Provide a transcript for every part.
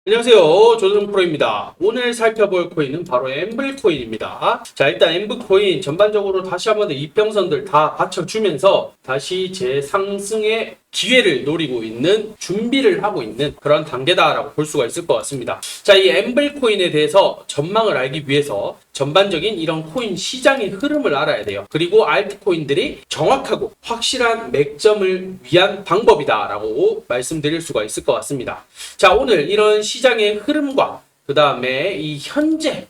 안녕하세요. 조정 프로입니다. 오늘 살펴볼 코인은 바로 엠블 코인입니다. 자, 일단 엠블 코인 전반적으로 다시 한번 이평선들 다 받쳐주면서 다시 재상승의 기회를 노리고 있는 준비를 하고 있는 그런 단계다라고 볼 수가 있을 것 같습니다. 자, 이 엠블 코인에 대해서 전망을 알기 위해서 전반적인 이런 코인 시장의 흐름을 알아야 돼요. 그리고 알트코인들이 정확하고 확실한 맥점을 위한 방법이다라고 말씀드릴 수가 있을 것 같습니다. 자, 오늘 이런 시장의 흐름과 그 다음에 이 현재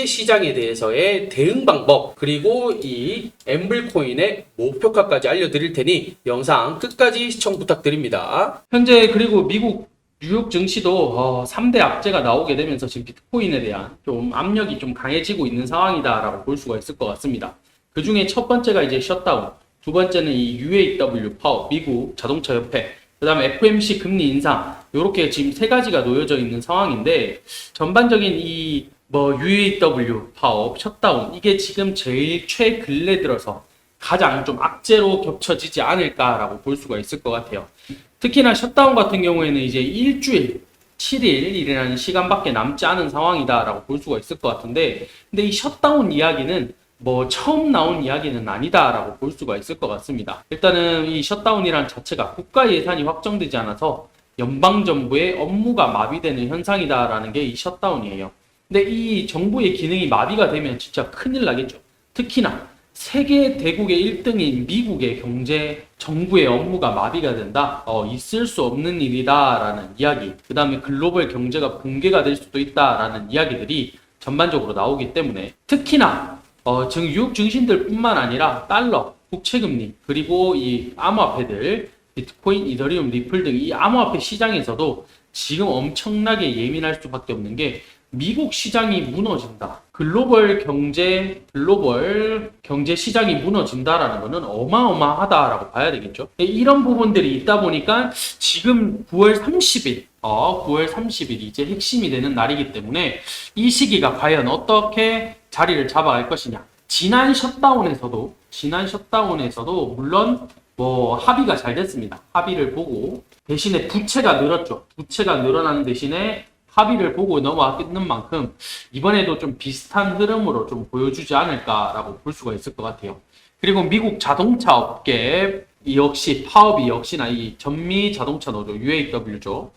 시장에 대해서의 대응 방법, 그리고 이 엠블코인의 목표가까지 알려드릴 테니 영상 끝까지 시청 부탁드립니다. 현재 그리고 미국 뉴욕 증시도 3대 악재가 나오게 되면서 지금 비트코인에 대한 좀 압력이 좀 강해지고 있는 상황이다라고 볼 수가 있을 것 같습니다. 그 중에 첫 번째가 이제 셧다운, 두 번째는 이 UAW 파워, 미국 자동차 협회, 그 다음에 FOMC 금리 인상, 요렇게 지금 세 가지가 놓여져 있는 상황인데, 전반적인 이 UAW 파업, 셧다운, 이게 지금 제일 최근래 들어서 가장 좀 악재로 겹쳐지지 않을까라고 볼 수가 있을 것 같아요. 특히나 셧다운 같은 경우에는 이제 일주일, 7일이라는 시간밖에 남지 않은 상황이다라고 볼 수가 있을 것 같은데, 근데 이 셧다운 이야기는 처음 나온 이야기는 아니다라고 볼 수가 있을 것 같습니다. 일단은 이 셧다운이란 자체가 국가 예산이 확정되지 않아서 연방정부의 업무가 마비되는 현상이다라는 게 이 셧다운이에요. 근데 이 정부의 기능이 마비가 되면 진짜 큰일 나겠죠. 특히나 세계 대국의 1등인 미국의 경제, 정부의 업무가 마비가 된다? 있을 수 없는 일이다라는 이야기, 그 다음에 글로벌 경제가 붕괴가 될 수도 있다라는 이야기들이 전반적으로 나오기 때문에, 특히나 지금 유럽 증신들 뿐만 아니라 달러, 국채금리, 그리고 이 암호화폐들, 비트코인, 이더리움, 리플 등 이 암호화폐 시장에서도 지금 엄청나게 예민할 수밖에 없는 게, 미국 시장이 무너진다, 글로벌 경제 시장이 무너진다라는 것은 어마어마하다라고 봐야 되겠죠. 이런 부분들이 있다 보니까 지금 9월 30일 이제 핵심이 되는 날이기 때문에 이 시기가 과연 어떻게 자리를 잡아갈 것이냐. 지난 셧다운에서도 물론 합의가 잘 됐습니다. 합의를 보고 대신에 부채가 늘었죠. 부채가 늘어나는 대신에 합의를 보고 넘어왔는 만큼 이번에도 좀 비슷한 흐름으로 좀 보여주지 않을까라고 볼 수가 있을 것 같아요. 그리고 미국 자동차 업계 역시 파업이 역시나 이 전미 자동차 노조 UAW죠.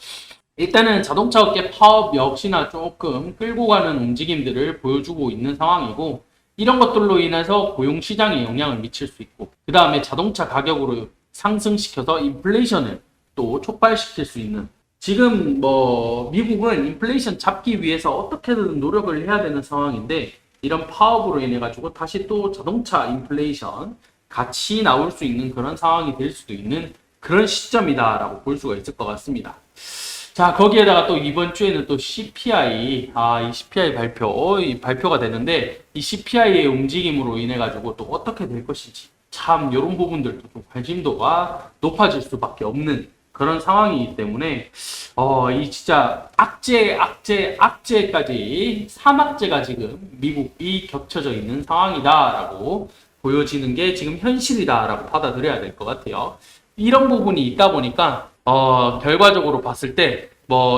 일단은 자동차 업계 파업 역시나 조금 끌고 가는 움직임들을 보여주고 있는 상황이고, 이런 것들로 인해서 고용 시장에 영향을 미칠 수 있고, 그 다음에 자동차 가격으로 상승시켜서 인플레이션을 또 촉발시킬 수 있는, 지금 미국은 인플레이션 잡기 위해서 어떻게든 노력을 해야 되는 상황인데, 이런 파업으로 인해 가지고 다시 또 자동차 인플레이션 같이 나올 수 있는 그런 상황이 될 수도 있는 그런 시점이다라고 볼 수가 있을 것 같습니다. 자, 거기에다가 또 이번 주에는 또 CPI, 이 CPI 발표가 되는데, 이 CPI의 움직임으로 인해 가지고 또 어떻게 될 것인지, 참 이런 부분들도 좀 관심도가 높아질 수밖에 없는 그런 상황이기 때문에 이 진짜 악재까지 3악재가 지금 미국이 겹쳐져 있는 상황이다라고 보여지는 게 지금 현실이다라고 받아들여야 될 것 같아요. 이런 부분이 있다 보니까 결과적으로 봤을 때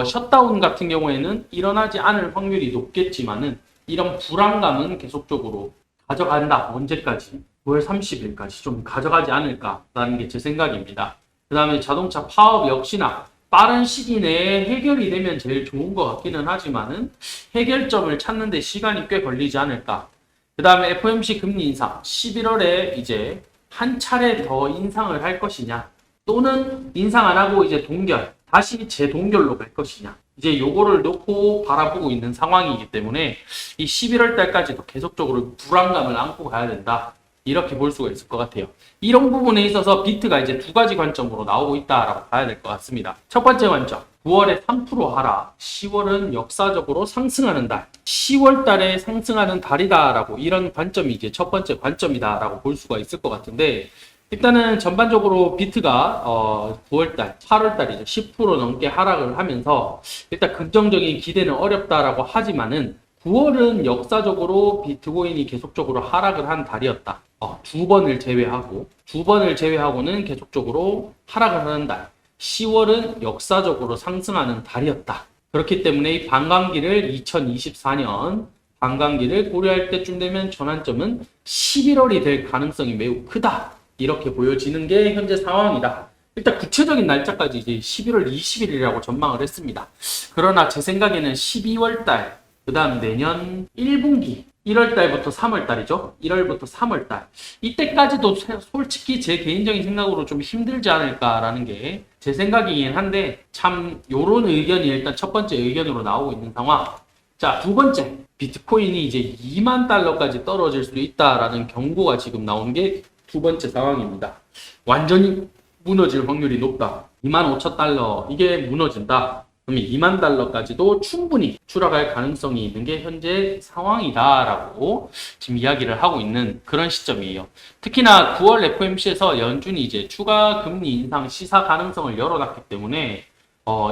셧다운 같은 경우에는 일어나지 않을 확률이 높겠지만은, 이런 불안감은 계속적으로 가져간다. 언제까지? 9월 30일까지 좀 가져가지 않을까라는 게 제 생각입니다. 그 다음에 자동차 파업 역시나 빠른 시기 내에 해결이 되면 제일 좋은 것 같기는 하지만은 해결점을 찾는 데 시간이 꽤 걸리지 않을까. 그 다음에 FOMC 금리 인상 11월에 이제 한 차례 더 인상을 할 것이냐, 또는 인상 안 하고 이제 다시 재동결로 갈 것이냐, 이제 요거를 놓고 바라보고 있는 상황이기 때문에 이 11월 달까지도 계속적으로 불안감을 안고 가야 된다, 이렇게 볼 수가 있을 것 같아요. 이런 부분에 있어서 비트가 이제 두 가지 관점으로 나오고 있다라고 봐야 될 것 같습니다. 첫 번째 관점, 9월에 3% 하락, 10월은 역사적으로 상승하는 달, 10월 달에 상승하는 달이다라고, 이런 관점이 이제 첫 번째 관점이다라고 볼 수가 있을 것 같은데, 일단은 전반적으로 비트가 9월달, 8월달이죠. 10% 넘게 하락을 하면서 일단 긍정적인 기대는 어렵다라고 하지만은, 9월은 역사적으로 비트코인이 계속적으로 하락을 한 달이었다. 두 번을 제외하고는 계속적으로 하락을 하는 달. 10월은 역사적으로 상승하는 달이었다. 그렇기 때문에 이 반감기를 2024년 반감기를 고려할 때쯤 되면 전환점은 11월이 될 가능성이 매우 크다. 이렇게 보여지는 게 현재 상황이다. 일단 구체적인 날짜까지 이제 11월 20일이라고 전망을 했습니다. 그러나 제 생각에는 12월 달, 그 다음 내년 1분기, 1월 달부터 3월 달이죠. 1월부터 3월 달. 이때까지도 솔직히 제 개인적인 생각으로 좀 힘들지 않을까라는 게 제 생각이긴 한데, 참 요런 의견이 일단 첫 번째 의견으로 나오고 있는 상황. 자, 두 번째. 비트코인이 이제 2만 달러까지 떨어질 수도 있다라는 경고가 지금 나온 게 두 번째 상황입니다. 완전히 무너질 확률이 높다. 2만 5천 달러 이게 무너진다. 그러면 2만 달러까지도 충분히 추락할 가능성이 있는 게 현재 상황이다라고 지금 이야기를 하고 있는 그런 시점이에요. 특히나 9월 FOMC에서 연준이 이제 추가 금리 인상 시사 가능성을 열어놨기 때문에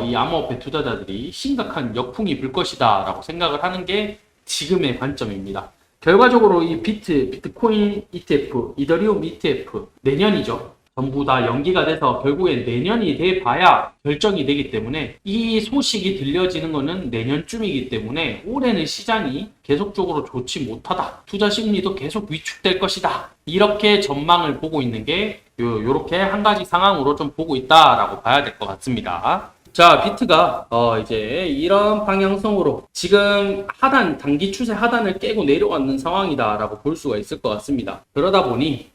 이 암호화폐 투자자들이 심각한 역풍이 불 것이다라고 생각을 하는 게 지금의 관점입니다. 결과적으로 이 비트코인 ETF, 이더리움 ETF 내년이죠. 전부 다 연기가 돼서 결국엔 내년이 돼봐야 결정이 되기 때문에 이 소식이 들려지는 거는 내년쯤이기 때문에 올해는 시장이 계속적으로 좋지 못하다. 투자 심리도 계속 위축될 것이다. 이렇게 전망을 보고 있는 게 요렇게 한 가지 상황으로 좀 보고 있다라고 봐야 될 것 같습니다. 자, 비트가 이제 이런 방향성으로 지금 단기 추세 하단을 깨고 내려왔는 상황이다라고 볼 수가 있을 것 같습니다. 그러다 보니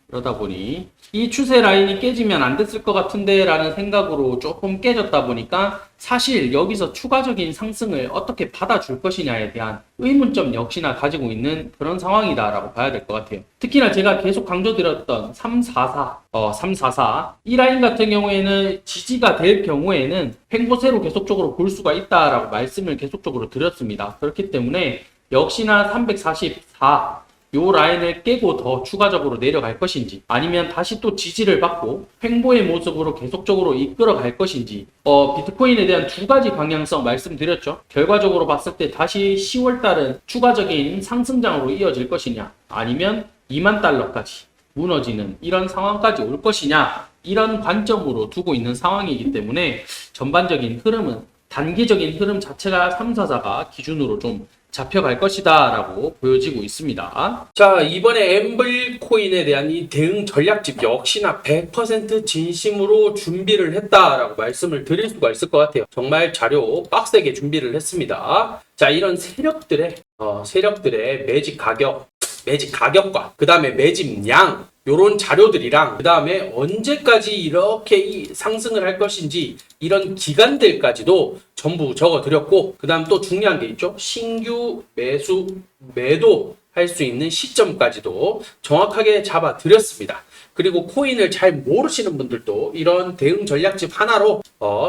이 추세 라인이 깨지면 안 됐을 것 같은데 라는 생각으로 조금 깨졌다 보니까 사실 여기서 추가적인 상승을 어떻게 받아줄 것이냐에 대한 의문점 역시나 가지고 있는 그런 상황이다라고 봐야 될 것 같아요. 특히나 제가 계속 강조드렸던 344 이 라인 같은 경우에는 지지가 될 경우에는 횡보세로 계속적으로 볼 수가 있다라고 말씀을 계속적으로 드렸습니다. 그렇기 때문에 역시나 344 요 라인을 깨고 더 추가적으로 내려갈 것인지 아니면 다시 또 지지를 받고 횡보의 모습으로 계속적으로 이끌어 갈 것인지 비트코인에 대한 두 가지 방향성 말씀드렸죠. 결과적으로 봤을 때 다시 10월 달은 추가적인 상승장으로 이어질 것이냐 아니면 2만 달러까지 무너지는 이런 상황까지 올 것이냐 이런 관점으로 두고 있는 상황이기 때문에 전반적인 흐름은 단기적인 흐름 자체가 344가 기준으로 좀 잡혀갈 것이다 라고 보여지고 있습니다. 자, 이번에 엠블코인에 대한 이 대응 전략집 역시나 100% 진심으로 준비를 했다라고 말씀을 드릴 수가 있을 것 같아요. 정말 자료 빡세게 준비를 했습니다. 자, 이런 세력들의 매집 가격과 그 다음에 매집 양 요런 자료들이랑 그 다음에 언제까지 이렇게 상승을 할 것인지 이런 기간들까지도 전부 적어드렸고 그 다음 또 중요한 게 있죠. 신규 매도 할 수 있는 시점까지도 정확하게 잡아드렸습니다. 그리고 코인을 잘 모르시는 분들도 이런 대응 전략집 하나로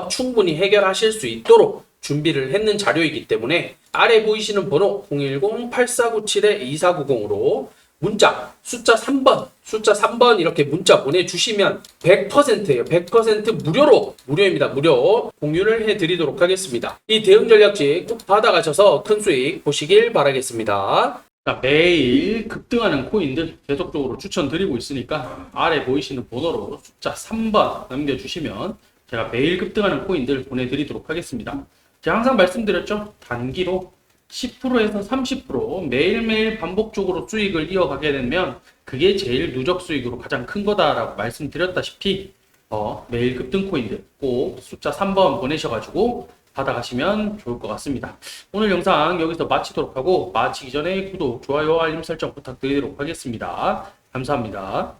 충분히 해결하실 수 있도록 준비를 했는 자료이기 때문에 아래 보이시는 번호 010-8497-2490으로 문자 숫자 3번 이렇게 문자 보내주시면 100%예요. 100% 무료입니다. 무료 공유를 해드리도록 하겠습니다. 이 대응 전략집 꼭 받아가셔서 큰 수익 보시길 바라겠습니다. 자, 매일 급등하는 코인들 계속적으로 추천드리고 있으니까 아래 보이시는 번호로 숫자 3번 남겨주시면 제가 매일 급등하는 코인들 보내드리도록 하겠습니다. 제가 항상 말씀드렸죠. 단기로 10%에서 30% 매일매일 반복적으로 수익을 이어가게 되면 그게 제일 누적 수익으로 가장 큰 거다라고 말씀드렸다시피 매일 급등 코인들 꼭 숫자 3번 보내셔가지고 받아가시면 좋을 것 같습니다. 오늘 영상 여기서 마치도록 하고 마치기 전에 구독, 좋아요, 알림 설정 부탁드리도록 하겠습니다. 감사합니다.